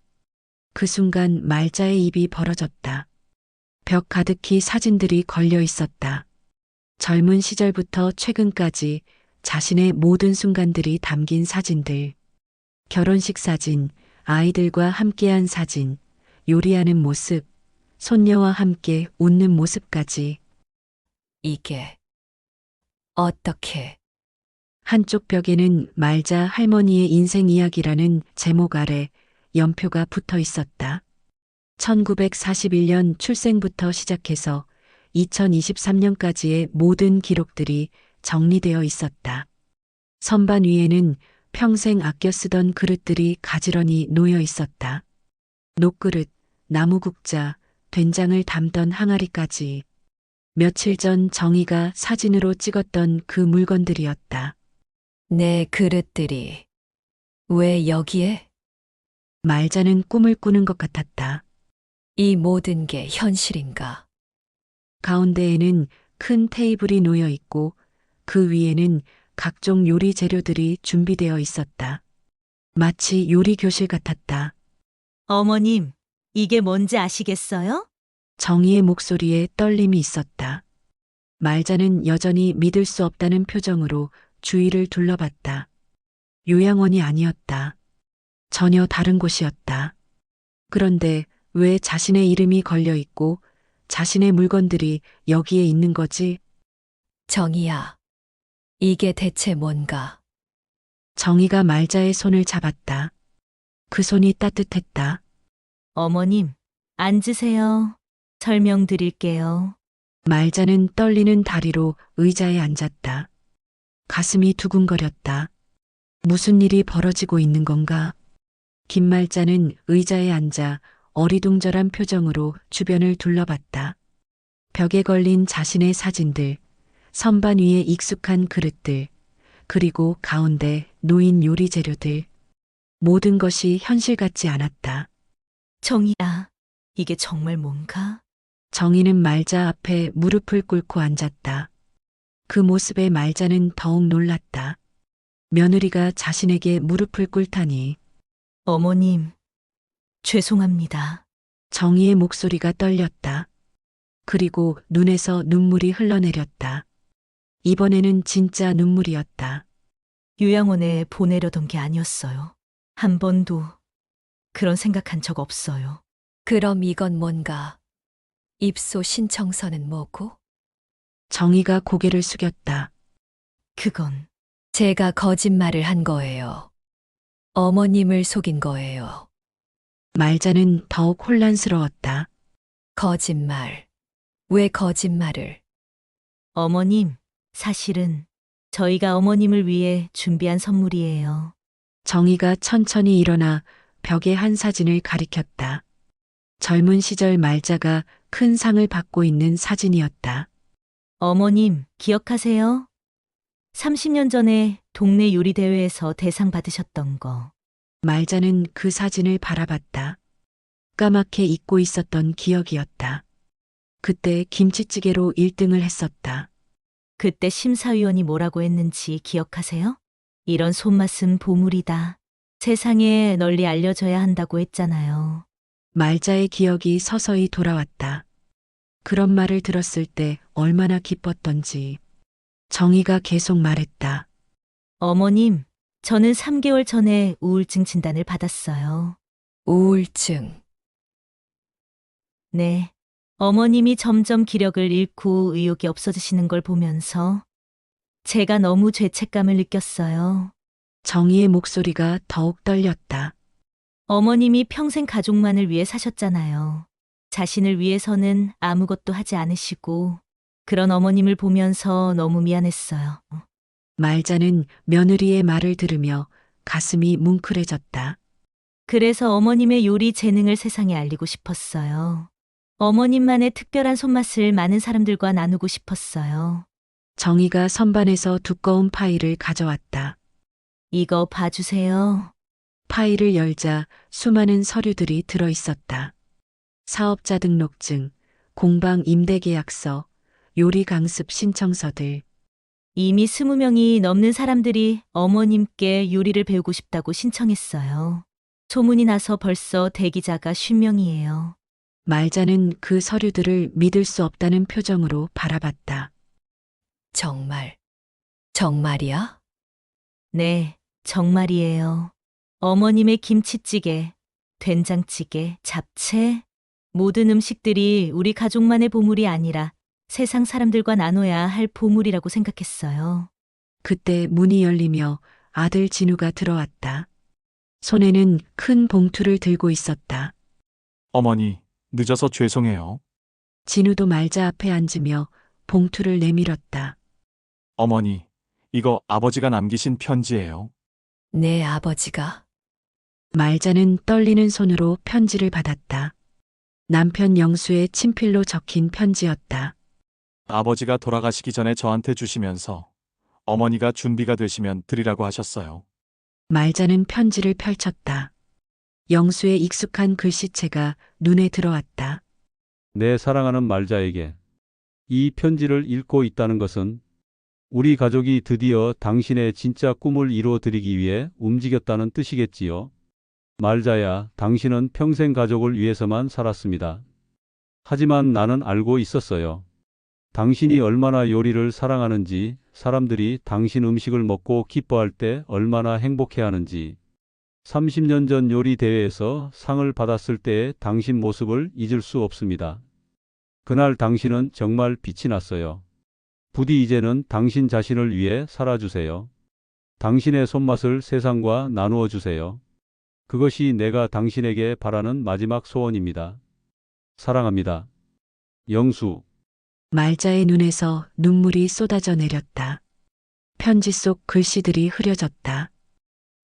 그 순간 말자의 입이 벌어졌다. 벽 가득히 사진들이 걸려 있었다. 젊은 시절부터 최근까지 자신의 모든 순간들이 담긴 사진들. 결혼식 사진, 아이들과 함께한 사진, 요리하는 모습, 손녀와 함께 웃는 모습까지. 이게 어떻게? 한쪽 벽에는 말자 할머니의 인생 이야기라는 제목 아래 연표가 붙어 있었다. 1941년 출생부터 시작해서 2023년까지의 모든 기록들이 정리되어 있었다. 선반 위에는 평생 아껴 쓰던 그릇들이 가지런히 놓여 있었다. 녹그릇, 나무국자, 된장을 담던 항아리까지. 며칠 전 정희가 사진으로 찍었던 그 물건들이었다. 내 그릇들이 왜 여기에? 말자는 꿈을 꾸는 것 같았다. 이 모든 게 현실인가? 가운데에는 큰 테이블이 놓여 있고 그 위에는 각종 요리 재료들이 준비되어 있었다. 마치 요리 교실 같았다. 어머님, 이게 뭔지 아시겠어요? 정희의 목소리에 떨림이 있었다. 말자는 여전히 믿을 수 없다는 표정으로 주위를 둘러봤다. 요양원이 아니었다. 전혀 다른 곳이었다. 그런데 왜 자신의 이름이 걸려 있고 자신의 물건들이 여기에 있는 거지? 정이야, 이게 대체 뭔가? 정희가 말자의 손을 잡았다. 그 손이 따뜻했다. 어머님, 앉으세요. 설명드릴게요. 말자는 떨리는 다리로 의자에 앉았다. 가슴이 두근거렸다. 무슨 일이 벌어지고 있는 건가? 김말자는 의자에 앉아 어리둥절한 표정으로 주변을 둘러봤다. 벽에 걸린 자신의 사진들, 선반 위에 익숙한 그릇들, 그리고 가운데 놓인 요리 재료들. 모든 것이 현실 같지 않았다. 정희야, 이게 정말 뭔가? 정희는 말자 앞에 무릎을 꿇고 앉았다. 그 모습에 말자는 더욱 놀랐다. 며느리가 자신에게 무릎을 꿇다니. 어머님, 죄송합니다. 정희의 목소리가 떨렸다. 그리고 눈에서 눈물이 흘러내렸다. 이번에는 진짜 눈물이었다. 요양원에 보내려던 게 아니었어요. 한 번도 그런 생각한 적 없어요. 그럼 이건 뭔가? 입소 신청서는 뭐고? 정희가 고개를 숙였다. 그건 제가 거짓말을 한 거예요. 어머님을 속인 거예요. 말자는 더욱 혼란스러웠다. 거짓말. 왜 거짓말을? 어머님, 사실은 저희가 어머님을 위해 준비한 선물이에요. 정희가 천천히 일어나 벽에 한 사진을 가리켰다. 젊은 시절 말자가 큰 상을 받고 있는 사진이었다. 어머님, 기억하세요? 30년 전에 동네 요리 대회에서 대상 받으셨던 거. 말자는 그 사진을 바라봤다. 까맣게 잊고 있었던 기억이었다. 그때 김치찌개로 1등을 했었다. 그때 심사위원이 뭐라고 했는지 기억하세요? 이런 손맛은 보물이다. 세상에 널리 알려져야 한다고 했잖아요. 말자의 기억이 서서히 돌아왔다. 그런 말을 들었을 때 얼마나 기뻤던지. 정희가 계속 말했다. 어머님, 저는 3개월 전에 우울증 진단을 받았어요. 우울증. 네. 어머님이 점점 기력을 잃고 의욕이 없어지시는 걸 보면서 제가 너무 죄책감을 느꼈어요. 정희의 목소리가 더욱 떨렸다. 어머님이 평생 가족만을 위해 사셨잖아요. 자신을 위해서는 아무것도 하지 않으시고 그런 어머님을 보면서 너무 미안했어요. 말자는 며느리의 말을 들으며 가슴이 뭉클해졌다. 그래서 어머님의 요리 재능을 세상에 알리고 싶었어요. 어머님만의 특별한 손맛을 많은 사람들과 나누고 싶었어요. 정희가 선반에서 두꺼운 파일을 가져왔다. 이거 봐주세요. 파일을 열자 수많은 서류들이 들어 있었다. 사업자 등록증, 공방 임대 계약서, 요리 강습 신청서들. 이미 20명이 넘는 사람들이 어머님께 요리를 배우고 싶다고 신청했어요. 소문이 나서 벌써 대기자가 50명이에요. 말자는 그 서류들을 믿을 수 없다는 표정으로 바라봤다. 정말이야? 네, 정말이에요. 어머님의 김치찌개, 된장찌개, 잡채, 모든 음식들이 우리 가족만의 보물이 아니라 세상 사람들과 나눠야 할 보물이라고 생각했어요. 그때 문이 열리며 아들 진우가 들어왔다. 손에는 큰 봉투를 들고 있었다. 어머니, 늦어서 죄송해요. 진우도 말자 앞에 앉으며 봉투를 내밀었다. 어머니, 이거 아버지가 남기신 편지예요. 내 아버지가 말자는 떨리는 손으로 편지를 받았다. 남편 영수의 친필로 적힌 편지였다. 아버지가 돌아가시기 전에 저한테 주시면서 어머니가 준비가 되시면 드리라고 하셨어요. 말자는 편지를 펼쳤다. 영수의 익숙한 글씨체가 눈에 들어왔다. 내 사랑하는 말자에게 이 편지를 읽고 있다는 것은 우리 가족이 드디어 당신의 진짜 꿈을 이루어 드리기 위해 움직였다는 뜻이겠지요. 말자야, 당신은 평생 가족을 위해서만 살았습니다. 하지만 나는 알고 있었어요. 당신이 얼마나 요리를 사랑하는지, 사람들이 당신 음식을 먹고 기뻐할 때 얼마나 행복해하는지. 30년 전 요리 대회에서 상을 받았을 때의 당신 모습을 잊을 수 없습니다. 그날 당신은 정말 빛이 났어요. 부디 이제는 당신 자신을 위해 살아주세요. 당신의 손맛을 세상과 나누어 주세요. 그것이 내가 당신에게 바라는 마지막 소원입니다. 사랑합니다. 영수. 말자의 눈에서 눈물이 쏟아져 내렸다. 편지 속 글씨들이 흐려졌다.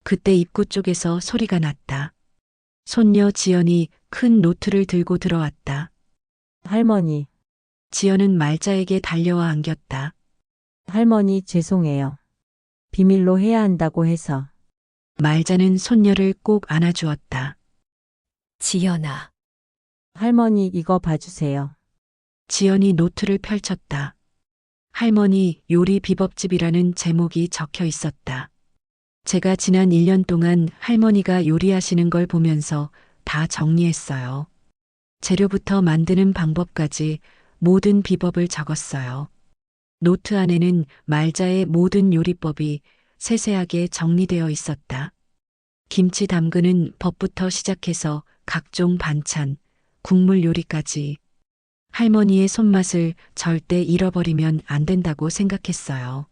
그때 입구 쪽에서 소리가 났다. 손녀 지연이 큰 노트를 들고 들어왔다. 할머니, 지연은 말자에게 달려와 안겼다. 할머니 죄송해요. 비밀로 해야 한다고 해서. 말자는 손녀를 꼭 안아주었다. 지연아, 할머니 이거 봐주세요. 지연이 노트를 펼쳤다. 할머니 요리 비법집이라는 제목이 적혀 있었다. 제가 지난 1년 동안 할머니가 요리하시는 걸 보면서 다 정리했어요. 재료부터 만드는 방법까지 모든 비법을 적었어요. 노트 안에는 말자의 모든 요리법이 세세하게 정리되어 있었다. 김치 담그는 법부터 시작해서 각종 반찬, 국물 요리까지 할머니의 손맛을 절대 잃어버리면 안 된다고 생각했어요.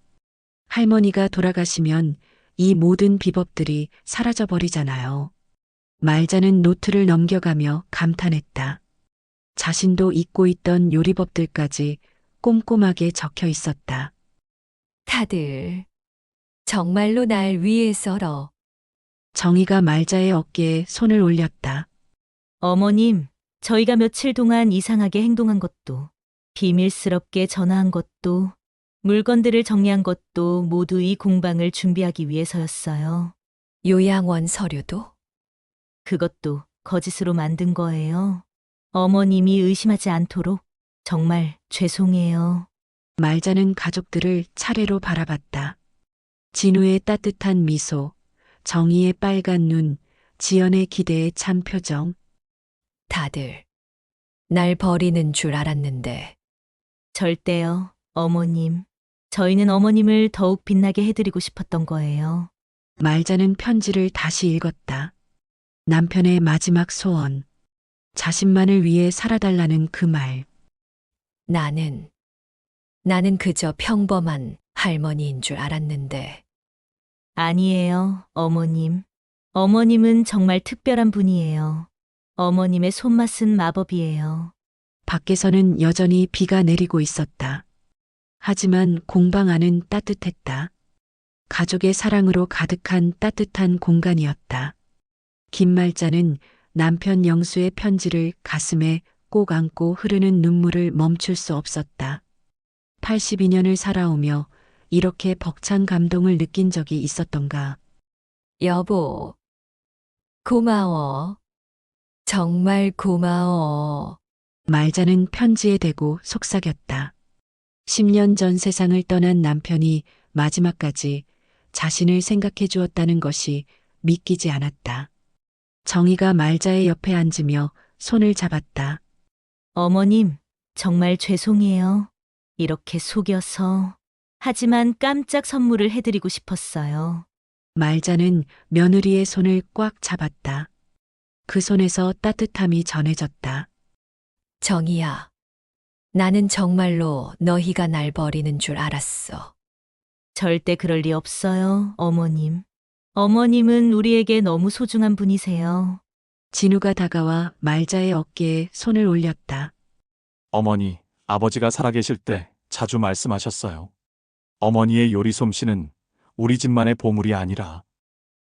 할머니가 돌아가시면 이 모든 비법들이 사라져 버리잖아요. 말자는 노트를 넘겨가며 감탄했다. 자신도 잊고 있던 요리법들까지 꼼꼼하게 적혀 있었다. 다들 정말로 날 위해서러. 정희가 말자의 어깨에 손을 올렸다. 어머님, 저희가 며칠 동안 이상하게 행동한 것도, 비밀스럽게 전화한 것도, 물건들을 정리한 것도 모두 이 공방을 준비하기 위해서였어요. 요양원 서류도 그것도 거짓으로 만든 거예요. 어머님이 의심하지 않도록 정말 죄송해요. 말자는 가족들을 차례로 바라봤다. 진우의 따뜻한 미소, 정희의 빨간 눈, 지연의 기대에 찬 표정. 다들 날 버리는 줄 알았는데 절대요, 어머님. 저희는 어머님을 더욱 빛나게 해드리고 싶었던 거예요. 말자는 편지를 다시 읽었다. 남편의 마지막 소원. 자신만을 위해 살아달라는 그 말. 나는 그저 평범한 할머니인 줄 알았는데 아니에요, 어머님. 어머님은 정말 특별한 분이에요. 어머님의 손맛은 마법이에요. 밖에서는 여전히 비가 내리고 있었다. 하지만 공방 안은 따뜻했다. 가족의 사랑으로 가득한 따뜻한 공간이었다. 김말자는 남편 영수의 편지를 가슴에 꼭 안고 흐르는 눈물을 멈출 수 없었다. 82년을 살아오며 이렇게 벅찬 감동을 느낀 적이 있었던가. 여보, 고마워. 정말 고마워. 말자는 편지에 대고 속삭였다. 10년 전 세상을 떠난 남편이 마지막까지 자신을 생각해 주었다는 것이 믿기지 않았다. 정희가 말자의 옆에 앉으며 손을 잡았다. 어머님, 정말 죄송해요. 이렇게 속여서. 하지만 깜짝 선물을 해드리고 싶었어요. 말자는 며느리의 손을 꽉 잡았다. 그 손에서 따뜻함이 전해졌다. 정희야, 나는 정말로 너희가 날 버리는 줄 알았어. 절대 그럴 리 없어요, 어머님. 어머님은 우리에게 너무 소중한 분이세요. 진우가 다가와 말자의 어깨에 손을 올렸다. 어머니, 아버지가 살아계실 때 자주 말씀하셨어요. 어머니의 요리 솜씨는 우리 집만의 보물이 아니라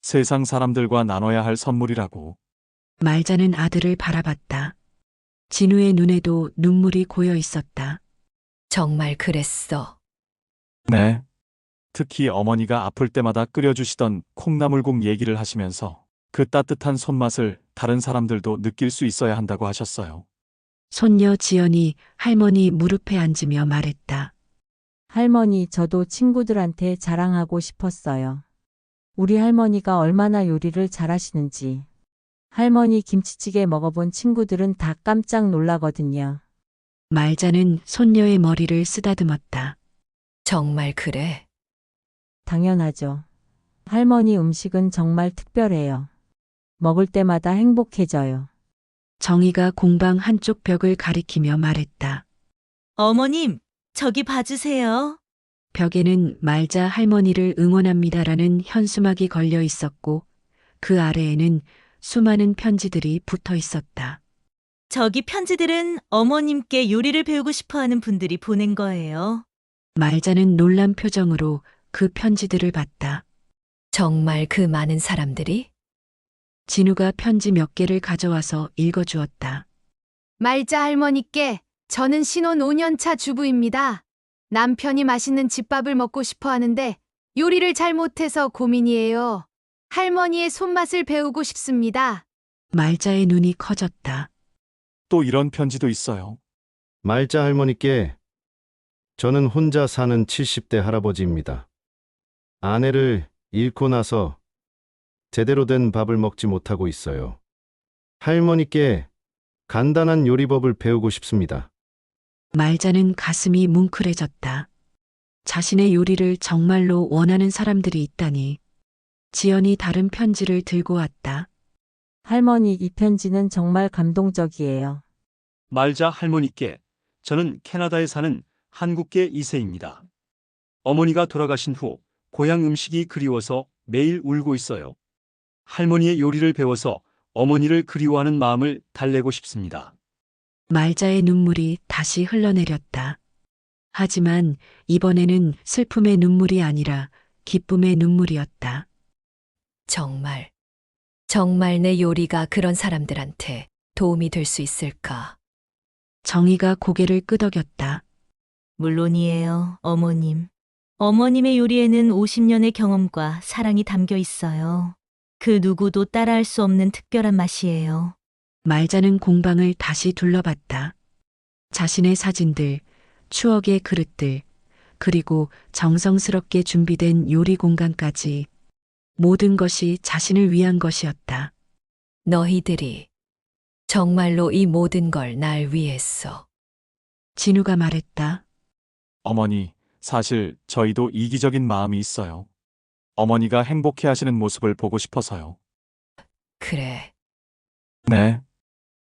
세상 사람들과 나눠야 할 선물이라고. 말자는 아들을 바라봤다. 진우의 눈에도 눈물이 고여 있었다. 정말 그랬어. 네. 특히 어머니가 아플 때마다 끓여주시던 콩나물국 얘기를 하시면서 그 따뜻한 손맛을 다른 사람들도 느낄 수 있어야 한다고 하셨어요. 손녀 지연이 할머니 무릎에 앉으며 말했다. 할머니, 저도 친구들한테 자랑하고 싶었어요. 우리 할머니가 얼마나 요리를 잘하시는지. 할머니 김치찌개 먹어본 친구들은 다 깜짝 놀라거든요. 말자는 손녀의 머리를 쓰다듬었다. 정말 그래. 당연하죠. 할머니 음식은 정말 특별해요. 먹을 때마다 행복해져요. 정희가 공방 한쪽 벽을 가리키며 말했다. 어머님, 저기 봐주세요. 벽에는 말자 할머니를 응원합니다라는 현수막이 걸려 있었고 그 아래에는 수많은 편지들이 붙어 있었다. 저기 편지들은 어머님께 요리를 배우고 싶어 하는 분들이 보낸 거예요. 말자는 놀란 표정으로 그 편지들을 봤다. 정말 그 많은 사람들이? 진우가 편지 몇 개를 가져와서 읽어주었다. 말자 할머니께 저는 신혼 5년차 주부입니다. 남편이 맛있는 집밥을 먹고 싶어 하는데 요리를 잘 못해서 고민이에요. 할머니의 손맛을 배우고 싶습니다. 말자의 눈이 커졌다. 또 이런 편지도 있어요. 말자 할머니께 저는 혼자 사는 70대 할아버지입니다. 아내를 잃고 나서 제대로 된 밥을 먹지 못하고 있어요. 할머니께 간단한 요리법을 배우고 싶습니다. 말자는 가슴이 뭉클해졌다. 자신의 요리를 정말로 원하는 사람들이 있다니. 지연이 다른 편지를 들고 왔다. 할머니, 이 편지는 정말 감동적이에요. 말자 할머니께 저는 캐나다에 사는 한국계 2세입니다. 어머니가 돌아가신 후 고향 음식이 그리워서 매일 울고 있어요. 할머니의 요리를 배워서 어머니를 그리워하는 마음을 달래고 싶습니다. 말자의 눈물이 다시 흘러내렸다. 하지만 이번에는 슬픔의 눈물이 아니라 기쁨의 눈물이었다. 정말 내 요리가 그런 사람들한테 도움이 될 수 있을까? 정희가 고개를 끄덕였다. 물론이에요, 어머님. 어머님의 요리에는 50년의 경험과 사랑이 담겨 있어요. 그 누구도 따라할 수 없는 특별한 맛이에요. 말자는 공방을 다시 둘러봤다. 자신의 사진들, 추억의 그릇들, 그리고 정성스럽게 준비된 요리 공간까지 모든 것이 자신을 위한 것이었다. 너희들이 정말로 이 모든 걸 날 위했어. 진우가 말했다. 어머니, 사실 저희도 이기적인 마음이 있어요. 어머니가 행복해 하시는 모습을 보고 싶어서요. 그래. 네.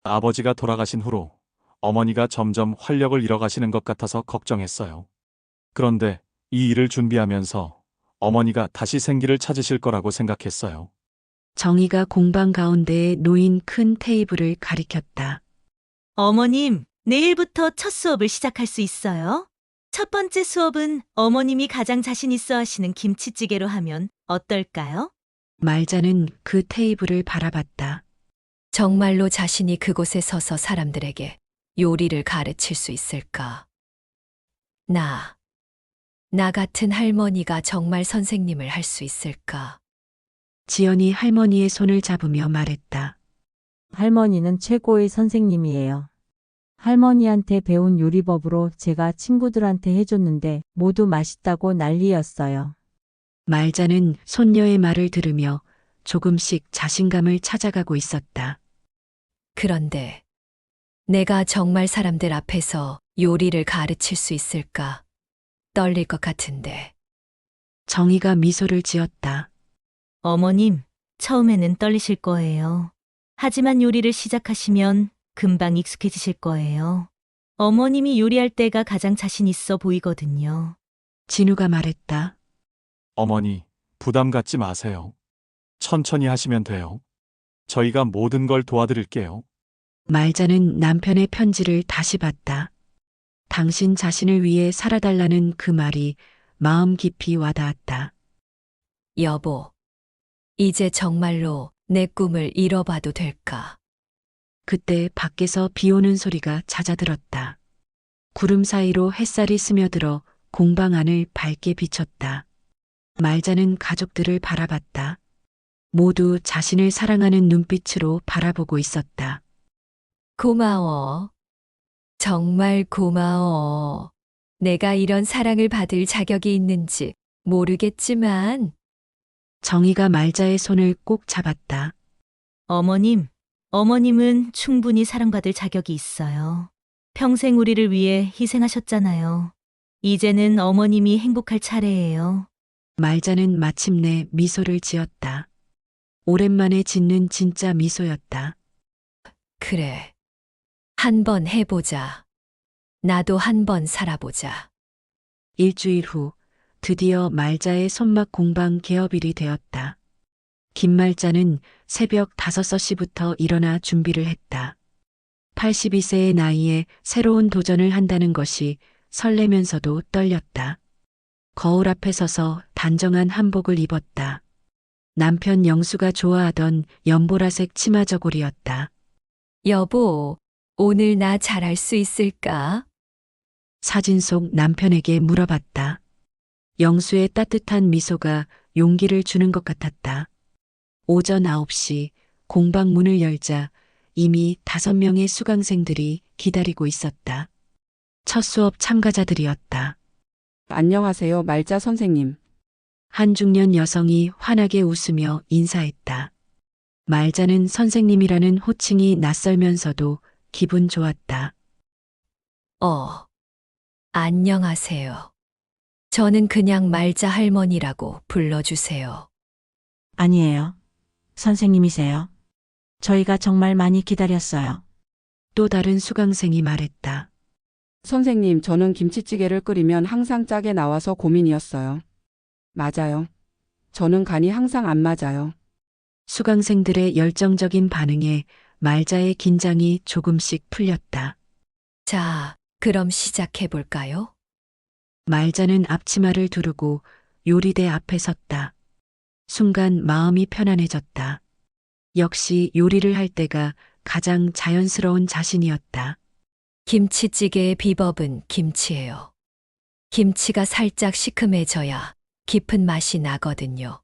아버지가 돌아가신 후로 어머니가 점점 활력을 잃어가시는 것 같아서 걱정했어요. 그런데 이 일을 준비하면서 어머니가 다시 생기를 찾으실 거라고 생각했어요. 정희가 공방 가운데에 놓인 큰 테이블을 가리켰다. 어머님, 내일부터 첫 수업을 시작할 수 있어요. 첫 번째 수업은 어머님이 가장 자신 있어 하시는 김치찌개로 하면 어떨까요? 말자는 그 테이블을 바라봤다. 정말로 자신이 그곳에 서서 사람들에게 요리를 가르칠 수 있을까? 나 같은 할머니가 정말 선생님을 할 수 있을까? 지연이 할머니의 손을 잡으며 말했다. 할머니는 최고의 선생님이에요. 할머니한테 배운 요리법으로 제가 친구들한테 해줬는데 모두 맛있다고 난리였어요. 말자는 손녀의 말을 들으며 조금씩 자신감을 찾아가고 있었다. 그런데 내가 정말 사람들 앞에서 요리를 가르칠 수 있을까? 떨릴 것 같은데. 정희가 미소를 지었다. 어머님, 처음에는 떨리실 거예요. 하지만 요리를 시작하시면 금방 익숙해지실 거예요. 어머님이 요리할 때가 가장 자신 있어 보이거든요. 진우가 말했다. 어머니, 부담 갖지 마세요. 천천히 하시면 돼요. 저희가 모든 걸 도와드릴게요. 말자는 남편의 편지를 다시 봤다. 당신 자신을 위해 살아달라는 그 말이 마음 깊이 와닿았다. 여보, 이제 정말로 내 꿈을 이뤄봐도 될까? 그때 밖에서 비 오는 소리가 잦아들었다. 구름 사이로 햇살이 스며들어 공방 안을 밝게 비췄다. 말자는 가족들을 바라봤다. 모두 자신을 사랑하는 눈빛으로 바라보고 있었다. 고마워. 정말 고마워. 내가 이런 사랑을 받을 자격이 있는지 모르겠지만, 정희가 말자의 손을 꼭 잡았다. 어머님은 충분히 사랑받을 자격이 있어요. 평생 우리를 위해 희생하셨잖아요. 이제는 어머님이 행복할 차례예요. 말자는 마침내 미소를 지었다. 오랜만에 짓는 진짜 미소였다. 그래. 한번 해보자. 나도 한번 살아보자. 일주일 후 드디어 말자의 손맛 공방 개업일이 되었다. 김말자는 새벽 5시부터 일어나 준비를 했다. 82세의 나이에 새로운 도전을 한다는 것이 설레면서도 떨렸다. 거울 앞에 서서 단정한 한복을 입었다. 남편 영수가 좋아하던 연보라색 치마 저고리였다. 여보, 오늘 나 잘할 수 있을까? 사진 속 남편에게 물어봤다. 영수의 따뜻한 미소가 용기를 주는 것 같았다. 오전 9시 공방 문을 열자 이미 5명의 수강생들이 기다리고 있었다. 첫 수업 참가자들이었다. 안녕하세요, 말자 선생님. 한 중년 여성이 환하게 웃으며 인사했다. 말자는 선생님이라는 호칭이 낯설면서도 기분 좋았다. 안녕하세요. 저는 그냥 말자 할머니라고 불러주세요. 아니에요. 선생님이세요. 저희가 정말 많이 기다렸어요. 또 다른 수강생이 말했다. 선생님, 저는 김치찌개를 끓이면 항상 짜게 나와서 고민이었어요. 맞아요. 저는 간이 항상 안 맞아요. 수강생들의 열정적인 반응에 말자의 긴장이 조금씩 풀렸다. 자, 그럼 시작해볼까요? 말자는 앞치마를 두르고 요리대 앞에 섰다. 순간 마음이 편안해졌다. 역시 요리를 할 때가 가장 자연스러운 자신이었다. 김치찌개의 비법은 김치예요. 김치가 살짝 시큼해져야 깊은 맛이 나거든요.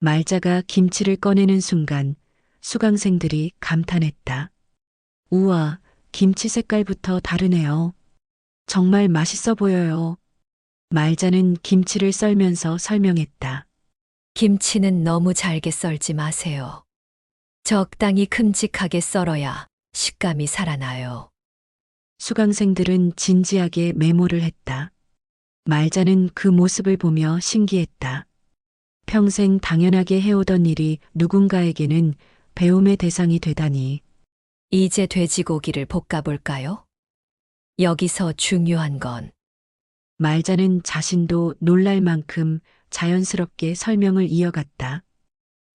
말자가 김치를 꺼내는 순간 수강생들이 감탄했다. 우와, 김치 색깔부터 다르네요. 정말 맛있어 보여요. 말자는 김치를 썰면서 설명했다. 김치는 너무 잘게 썰지 마세요. 적당히 큼직하게 썰어야 식감이 살아나요. 수강생들은 진지하게 메모를 했다. 말자는 그 모습을 보며 신기했다. 평생 당연하게 해오던 일이 누군가에게는 배움의 대상이 되다니. 이제 돼지고기를 볶아볼까요? 여기서 중요한 건 말자는 자신도 놀랄 만큼 자연스럽게 설명을 이어갔다.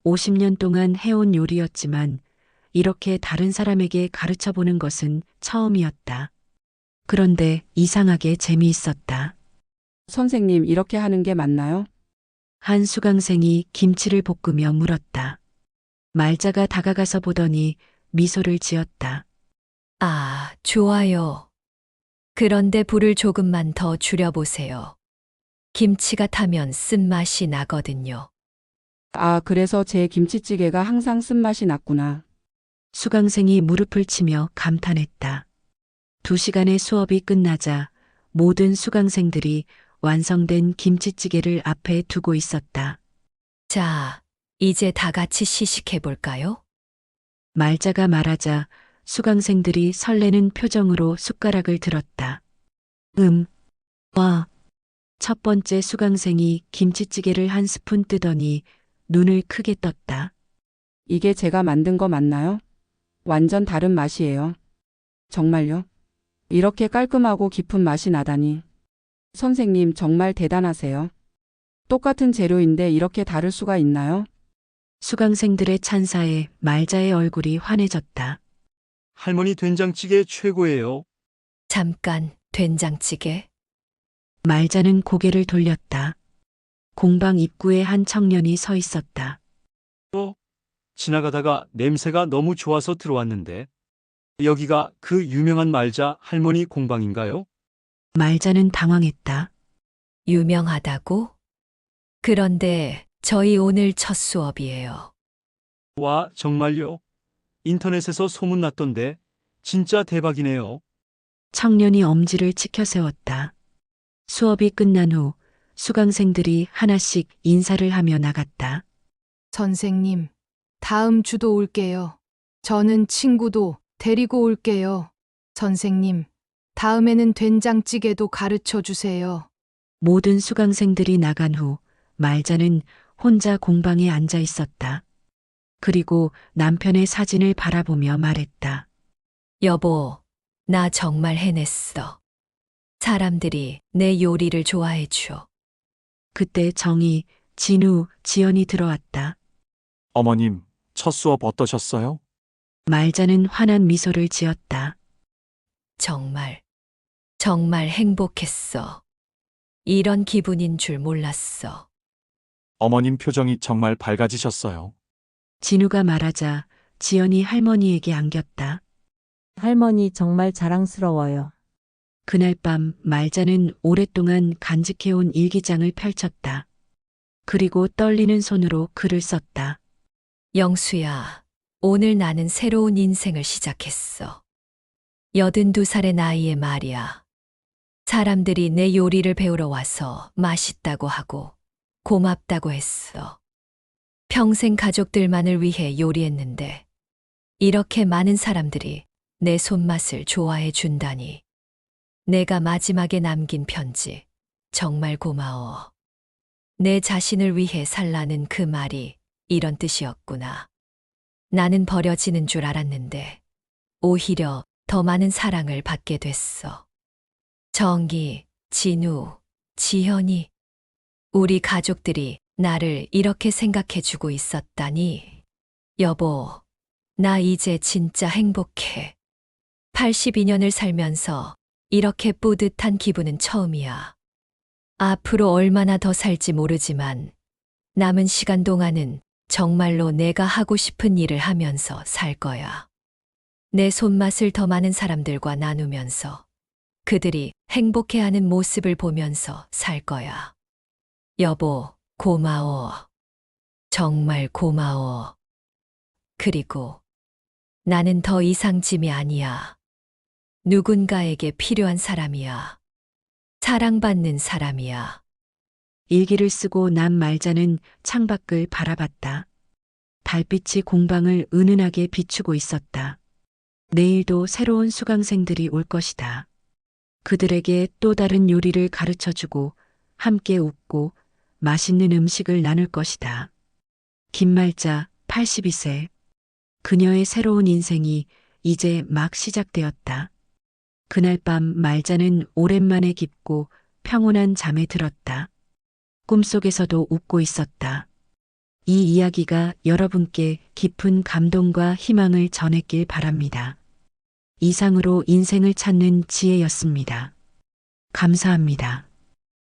50년 동안 해온 요리였지만 이렇게 다른 사람에게 가르쳐 보는 것은 처음이었다. 그런데 이상하게 재미있었다. 선생님, 이렇게 하는 게 맞나요? 한 수강생이 김치를 볶으며 물었다. 말자가 다가가서 보더니 미소를 지었다. 아, 좋아요. 그런데 불을 조금만 더 줄여보세요. 김치가 타면 쓴맛이 나거든요. 아, 그래서 제 김치찌개가 항상 쓴맛이 났구나. 수강생이 무릎을 치며 감탄했다. 2시간의 수업이 끝나자 모든 수강생들이 완성된 김치찌개를 앞에 두고 있었다. 자, 이제 다 같이 시식해볼까요? 말자가 말하자 수강생들이 설레는 표정으로 숟가락을 들었다. 와. 첫 번째 수강생이 김치찌개를 한 스푼 뜨더니 눈을 크게 떴다. 이게 제가 만든 거 맞나요? 완전 다른 맛이에요. 정말요? 이렇게 깔끔하고 깊은 맛이 나다니. 선생님, 정말 대단하세요. 똑같은 재료인데 이렇게 다를 수가 있나요? 수강생들의 찬사에 말자의 얼굴이 환해졌다. 할머니 된장찌개 최고예요. 잠깐, 된장찌개? 말자는 고개를 돌렸다. 공방 입구에 한 청년이 서 있었다. 지나가다가 냄새가 너무 좋아서 들어왔는데 여기가 그 유명한 말자 할머니 공방인가요? 말자는 당황했다. 유명하다고? 그런데 저희 오늘 첫 수업이에요. 와, 정말요? 인터넷에서 소문났던데 진짜 대박이네요. 청년이 엄지를 치켜 세웠다. 수업이 끝난 후 수강생들이 하나씩 인사를 하며 나갔다. 선생님, 다음 주도 올게요. 저는 친구도 데리고 올게요. 선생님, 다음에는 된장찌개도 가르쳐 주세요. 모든 수강생들이 나간 후 말자는 혼자 공방에 앉아 있었다. 그리고 남편의 사진을 바라보며 말했다. 여보, 나 정말 해냈어. 사람들이 내 요리를 좋아해 줘. 그때 정희, 진우, 지연이 들어왔다. 어머님, 첫 수업 어떠셨어요? 말자는 환한 미소를 지었다. 정말 행복했어. 이런 기분인 줄 몰랐어. 어머님 표정이 정말 밝아지셨어요. 진우가 말하자 지연이 할머니에게 안겼다. 할머니 정말 자랑스러워요. 그날 밤 말자는 오랫동안 간직해온 일기장을 펼쳤다. 그리고 떨리는 손으로 글을 썼다. 영수야, 오늘 나는 새로운 인생을 시작했어. 82살의 나이에 말이야. 사람들이 내 요리를 배우러 와서 맛있다고 하고 고맙다고 했어. 평생 가족들만을 위해 요리했는데 이렇게 많은 사람들이 내 손맛을 좋아해 준다니. 내가 마지막에 남긴 편지 정말 고마워. 내 자신을 위해 살라는 그 말이 이런 뜻이었구나. 나는 버려지는 줄 알았는데 오히려 더 많은 사랑을 받게 됐어. 정기, 진우, 지현이, 우리 가족들이 나를 이렇게 생각해주고 있었다니. 여보, 나 이제 진짜 행복해. 82년을 살면서 이렇게 뿌듯한 기분은 처음이야. 앞으로 얼마나 더 살지 모르지만 남은 시간 동안은 정말로 내가 하고 싶은 일을 하면서 살 거야. 내 손맛을 더 많은 사람들과 나누면서 그들이 행복해하는 모습을 보면서 살 거야. 여보, 고마워. 정말 고마워. 그리고 나는 더 이상 짐이 아니야. 누군가에게 필요한 사람이야. 사랑받는 사람이야. 일기를 쓰고 난 말자는 창밖을 바라봤다. 달빛이 공방을 은은하게 비추고 있었다. 내일도 새로운 수강생들이 올 것이다. 그들에게 또 다른 요리를 가르쳐주고 함께 웃고 맛있는 음식을 나눌 것이다. 김말자 82세. 그녀의 새로운 인생이 이제 막 시작되었다. 그날 밤 말자는 오랜만에 깊고 평온한 잠에 들었다. 꿈속에서도 웃고 있었다. 이 이야기가 여러분께 깊은 감동과 희망을 전했길 바랍니다. 이상으로 인생을 찾는 지혜였습니다. 감사합니다.